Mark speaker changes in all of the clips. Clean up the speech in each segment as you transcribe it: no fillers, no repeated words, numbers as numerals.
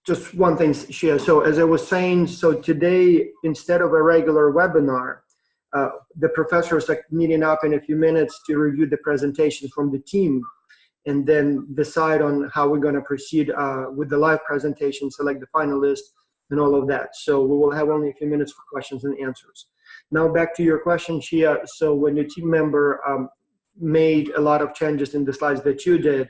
Speaker 1: just one thing, Shia. So as I was saying, so today, instead of a regular webinar, the professors are meeting up in a few minutes to review the presentations from the team and then decide on how we're going to proceed with the live presentation, select the finalists, and all of that. So we will have only a few minutes for questions and answers. Now back to your question, Shia. So when your team member made a lot of changes in the slides that you did,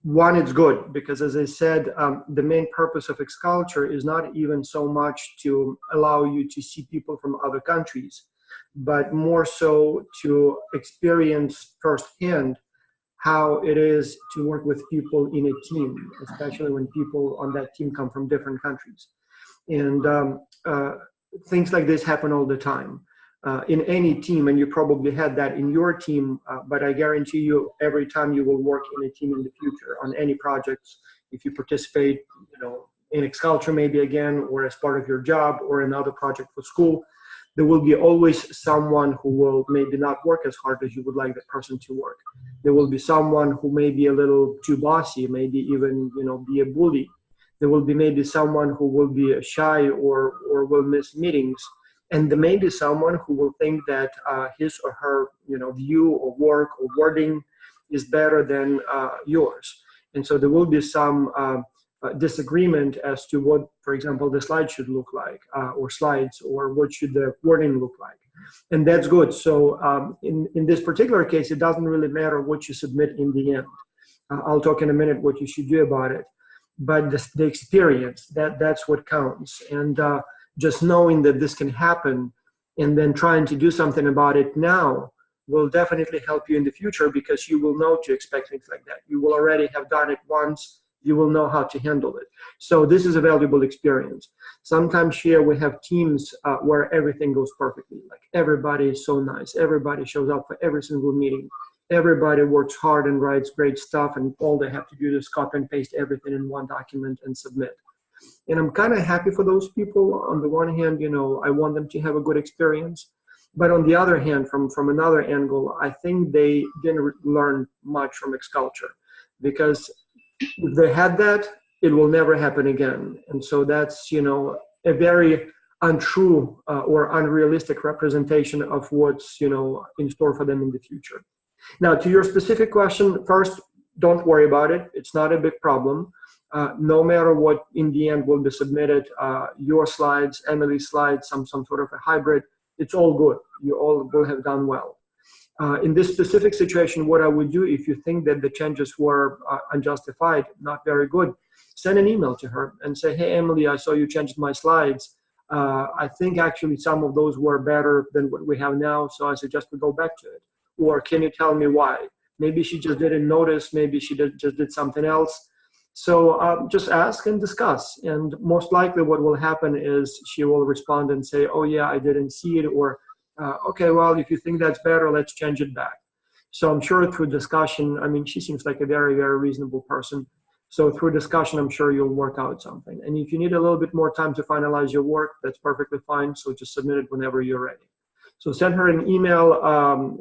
Speaker 1: one, it's good because, as I said, the main purpose of Xculture is not even so much to allow you to see people from other countries, but more so to experience firsthand how it is to work with people in a team, especially when people on that team come from different countries. And things like this happen all the time. In any team, and you probably had that in your team, but I guarantee you every time you will work in a team in the future on any projects, if you participate, in Xculture maybe again, or as part of your job or another project for school, there will be always someone who will maybe not work as hard as you would like that person to work. There will be someone who may be a little too bossy, maybe even, be a bully. There will be maybe someone who will be shy or will miss meetings. And there may be someone who will think that his or her, view or work or wording is better than yours. And so there will be some disagreement as to what, for example, the slide should look like, or slides, or what should the wording look like. And that's good. So in this particular case, it doesn't really matter what you submit in the end. I'll talk in a minute what you should do about it. But the experience, that's what counts. And just knowing that this can happen and then trying to do something about it now will definitely help you in the future, because you will know to expect things like that. You will already have done it once. You will know how to handle it. So this is a valuable experience. Sometimes here we have teams where everything goes perfectly. Like everybody is so nice. Everybody shows up for every single meeting. Everybody works hard and writes great stuff, and all they have to do is copy and paste everything in one document and submit. And I'm kind of happy for those people. On the one hand, I want them to have a good experience. But on the other hand, from another angle, I think they didn't learn much from Xculture, because if they had that, it will never happen again. And so that's, a very untrue or unrealistic representation of what's, in store for them in the future. Now, to your specific question, first, don't worry about it. It's not a big problem. No matter what in the end will be submitted, your slides, Emily's slides, some sort of a hybrid, it's all good. You all will have done well. In this specific situation, what I would do, if you think that the changes were unjustified, not very good, send an email to her and say, hey, Emily, I saw you changed my slides. I think actually some of those were better than what we have now, so I suggest we go back to it. Or can you tell me why? Maybe she just didn't notice. Maybe she just did something else. So just ask and discuss. And most likely what will happen is she will respond and say, oh, yeah, I didn't see it. Or, okay, well, if you think that's better, let's change it back. So I'm sure through discussion, she seems like a very, very reasonable person. So through discussion, I'm sure you'll work out something. And if you need a little bit more time to finalize your work, that's perfectly fine. So just submit it whenever you're ready. So send her an email.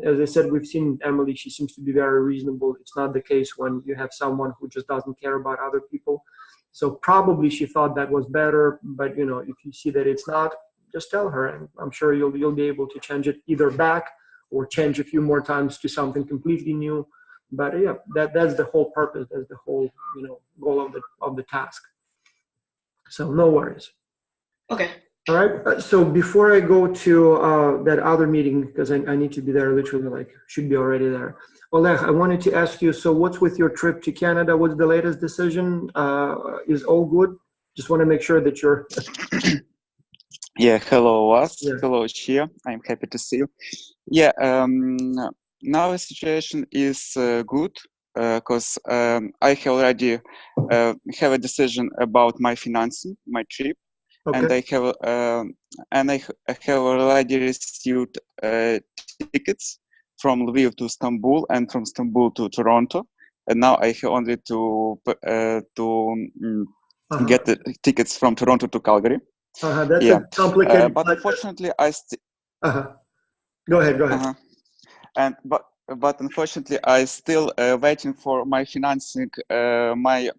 Speaker 1: As I said, we've seen Emily. She seems to be very reasonable. It's not the case when you have someone who just doesn't care about other people. So probably she thought that was better. But, if you see that it's not, just tell her. And I'm sure you'll be able to change it either back or change a few more times to something completely new. But, yeah, that's the whole purpose. That's the whole, goal of the task. So no worries.
Speaker 2: Okay.
Speaker 1: All right. So before I go to that other meeting, because I need to be there literally, should be already there. Oleg, I wanted to ask you, so what's with your trip to Canada? What's the latest decision? Is all good? Just want to make sure that you're...
Speaker 3: Yeah, hello, Vas.
Speaker 1: Yeah.
Speaker 3: Hello, Shia. I'm happy to see you. Yeah, now the situation is good, because I have already have a decision about my financing, my trip.
Speaker 1: Okay.
Speaker 3: And I have already received tickets from Lviv to Istanbul and from Istanbul to Toronto. And now I have only to get the tickets from Toronto to Calgary.
Speaker 1: That's a complicated.
Speaker 3: But unfortunately,
Speaker 1: Go ahead.
Speaker 3: But unfortunately, I still waiting for my financing, my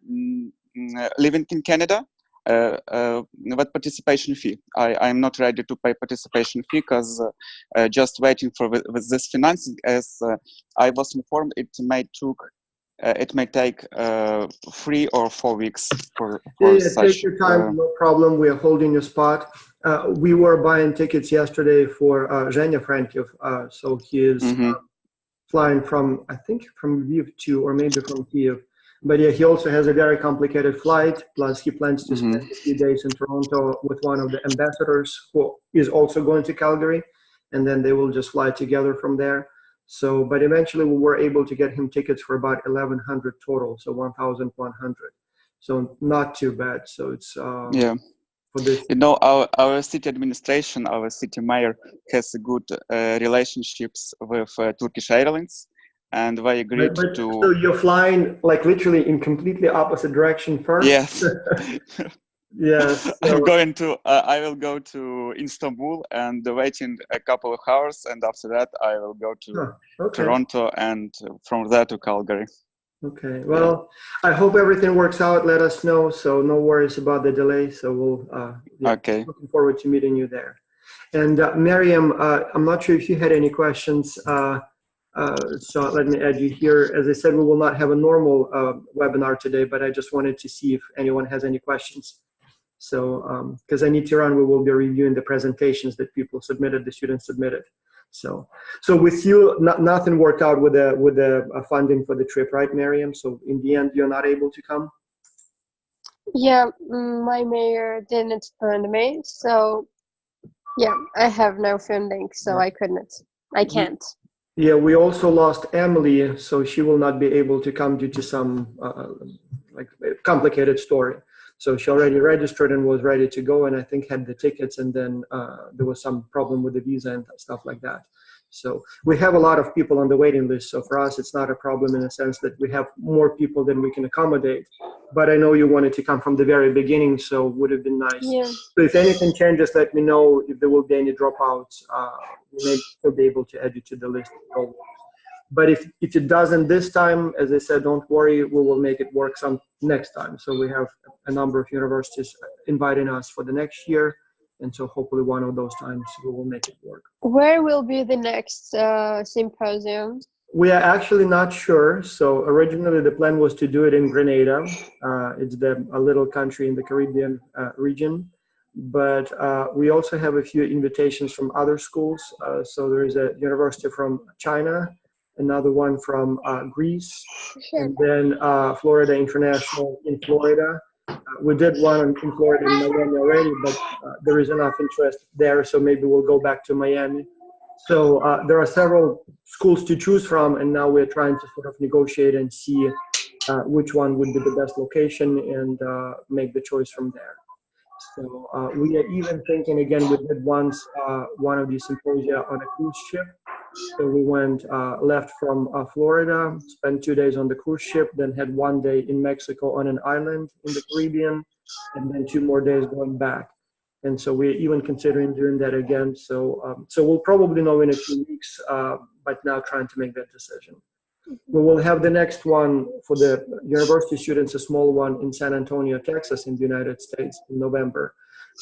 Speaker 3: living in Canada, what participation fee? I'm not ready to pay participation fee because just waiting for with this financing, as I was informed, it may take 3 or 4 weeks for
Speaker 1: Yeah,
Speaker 3: such.
Speaker 1: take your time, no problem. We are holding your spot. We were buying tickets yesterday for Zhenya Frankiev, so he is flying from, I think, from Lviv to, or maybe from Kiev. But yeah, he also has a very complicated flight. Plus, he plans to spend a few days in Toronto with one of the ambassadors who is also going to Calgary, and then they will just fly together from there. So, but eventually we were able to get him tickets for about 1,100 total, so 1,100. So not too bad. So it's
Speaker 3: yeah.
Speaker 1: For this.
Speaker 3: You know, our city administration, our city mayor has a good relationships with Turkish Airlines, and they agreed to.
Speaker 1: So you're flying like literally in completely opposite direction first.
Speaker 3: Yes.
Speaker 1: Yes. So.
Speaker 3: I will go to Istanbul and waiting a couple of hours, and after that I will go to Toronto, and from there to Calgary.
Speaker 1: Okay. Well, I hope everything works out. Let us know. So no worries about the delay. So we'll.
Speaker 3: Okay.
Speaker 1: Looking forward to meeting you there. And Miriam, I'm not sure if you had any questions. So let me add you here. As I said, we will not have a normal webinar today, but I just wanted to see if anyone has any questions. So, because I need to run, we will be reviewing the presentations that people submitted, the students submitted. So with you, nothing worked out with the funding for the trip, right, Miriam? So in the end, you're not able to come?
Speaker 2: Yeah, my mayor didn't fund me, so yeah, I have no funding, so I can't.
Speaker 1: Yeah, we also lost Emily, so she will not be able to come due to some like complicated story. So she already registered and was ready to go, and I think had the tickets, and then there was some problem with the visa and stuff like that. So we have a lot of people on the waiting list. So for us, it's not a problem in the sense that we have more people than we can accommodate. But I know you wanted to come from the very beginning, so it would have been nice.
Speaker 2: Yeah.
Speaker 1: So if anything changes, let me know. If there will be any dropouts, we may still be able to add you to the list. But if it doesn't this time, as I said, don't worry, we will make it work some next time. So we have a number of universities inviting us for the next year. And so hopefully one of those times we will make it work.
Speaker 2: Where will be the next symposium?
Speaker 1: We are actually not sure. So originally the plan was to do it in Grenada. It's a little country in the Caribbean region. But we also have a few invitations from other schools. So there is a university from China, another one from Greece, and then Florida International in Florida. We did one in Florida in Miami already, but there is enough interest there, so maybe we'll go back to Miami. So there are several schools to choose from, and now we're trying to sort of negotiate and see which one would be the best location and make the choice from there. So we are even thinking, again, we did once one of these symposia on a cruise ship. So we left from Florida, spent 2 days on the cruise ship, then had 1 day in Mexico on an island in the Caribbean, and then 2 more days going back. And so we're even considering doing that again. So we'll probably know in a few weeks, but now trying to make that decision. We will have the next one for the university students, a small one in San Antonio, Texas, in the United States in November.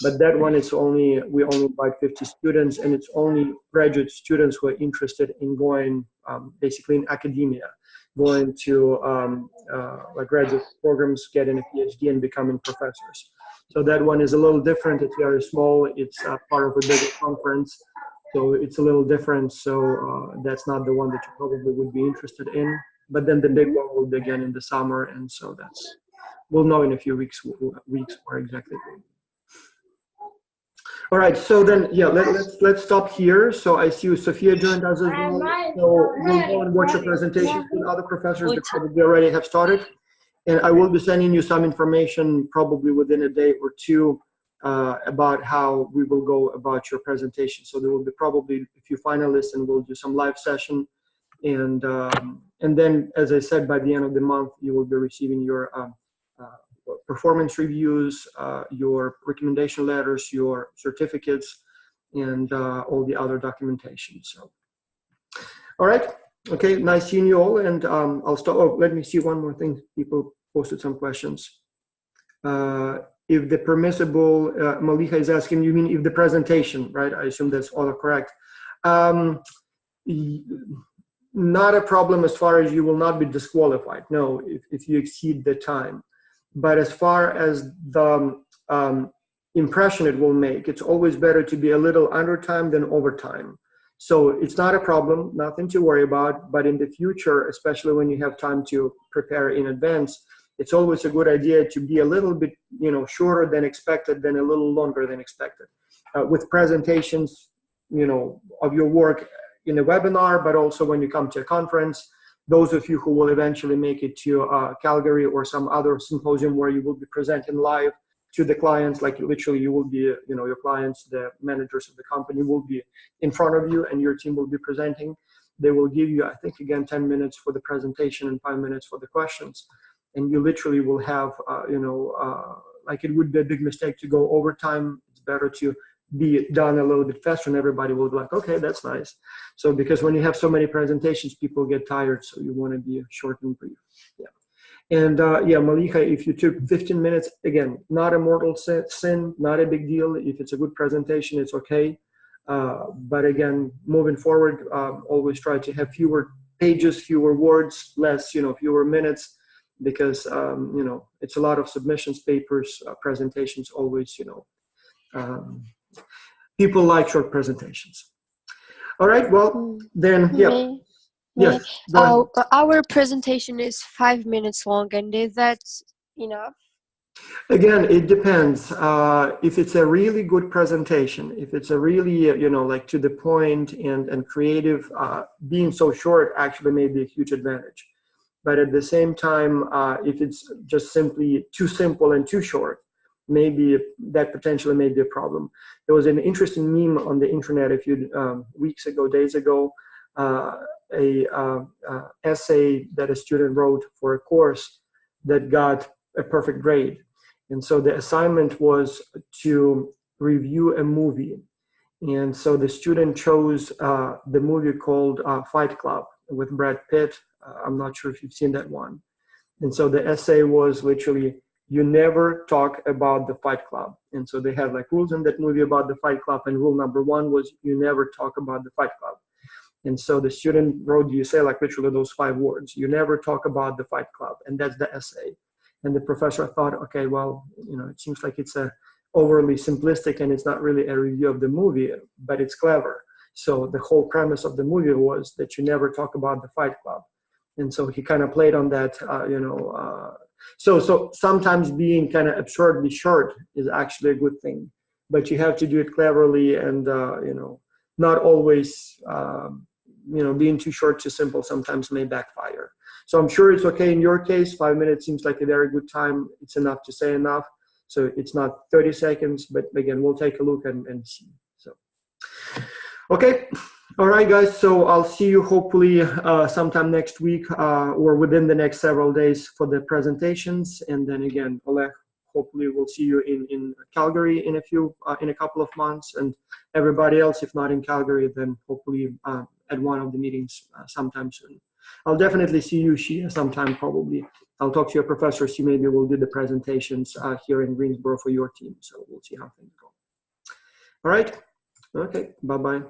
Speaker 1: But that one is we only invite 50 students, and it's only graduate students who are interested in going basically in academia, going to like graduate programs, getting a PhD and becoming professors. So that one is a little different. It's very small. It's part of a bigger conference. So it's a little different. So that's not the one that you probably would be interested in. But then the big one will be again in the summer. And so we'll know in a few weeks where exactly. All right, so then, yeah, let's stop here. So I see Sophia joined us as well. So we'll go and watch your presentation with other professors that probably already have started. And I will be sending you some information probably within a day or two about how we will go about your presentation. So there will be probably a few finalists, and we'll do some live session. And then, as I said, by the end of the month, you will be receiving your performance reviews, your recommendation letters, your certificates, and all the other documentation. So, all right. Okay, nice seeing you all. And I'll start. Oh, let me see one more thing. People posted some questions. If the permissible, Malika is asking, you mean if the presentation, right? I assume that's all correct. Not a problem as far as you will not be disqualified. No, if you exceed the time. But as far as the impression it will make, it's always better to be a little under time than over time. So it's not a problem, nothing to worry about. But in the future, especially when you have time to prepare in advance, it's always a good idea to be a little bit, shorter than expected, than a little longer than expected. With presentations, of your work in a webinar, but also when you come to a conference, those of you who will eventually make it to Calgary or some other symposium where you will be presenting live to the clients, like literally you will be, your clients, the managers of the company will be in front of you and your team will be presenting. They will give you, I think, again, 10 minutes for the presentation and 5 minutes for the questions. And you literally will have, like it would be a big mistake to go over time. It's better to be done a little bit faster and everybody will be like, okay, that's nice. So because when you have so many presentations, people get tired. So you want to be short and brief. Yeah. And Malika, if you took 15 minutes, again, not a mortal sin, not a big deal. If it's a good presentation, it's okay. But again, moving forward, always try to have fewer pages, fewer words, less, fewer minutes, because, it's a lot of submissions, papers, presentations, always, people like short presentations. All right, well, then, yeah. Yes.
Speaker 2: Our presentation is 5 minutes long, and is that enough?
Speaker 1: Again, it depends. If it's a really good presentation, if it's a really, like to the point and creative, being so short actually may be a huge advantage. But at the same time, if it's just simply too simple and too short, maybe that potentially may be a problem. There was an interesting meme on the internet a few days ago, essay that a student wrote for a course that got a perfect grade. And so the assignment was to review a movie. And so the student chose the movie called Fight Club with Brad Pitt. I'm not sure if you've seen that one. And so the essay was literally, you never talk about the Fight Club. And so they had like rules in that movie about the Fight Club. And rule number 1 was you never talk about the Fight Club. And so the student wrote the essay like literally those 5 words. You never talk about the Fight Club. And that's the essay. And the professor thought, okay, well, it seems like it's a overly simplistic and it's not really a review of the movie, but it's clever. So the whole premise of the movie was that you never talk about the Fight Club. And so he kind of played on that, So sometimes being kind of absurdly short is actually a good thing, but you have to do it cleverly and, not always, being too short, too simple sometimes may backfire. So I'm sure it's okay in your case. 5 minutes seems like a very good time. It's enough to say enough. So it's not 30 seconds, but again, we'll take a look and see. So, okay. All right, guys. So I'll see you hopefully sometime next week or within the next several days for the presentations. And then again, Oleg, hopefully we'll see you in Calgary in a couple of months, and everybody else, if not in Calgary, then hopefully at one of the meetings sometime soon. I'll definitely see you, Shia, sometime probably. I'll talk to your professor, see maybe we'll do the presentations here in Greensboro for your team. So we'll see how things go. All right. Okay. Bye-bye.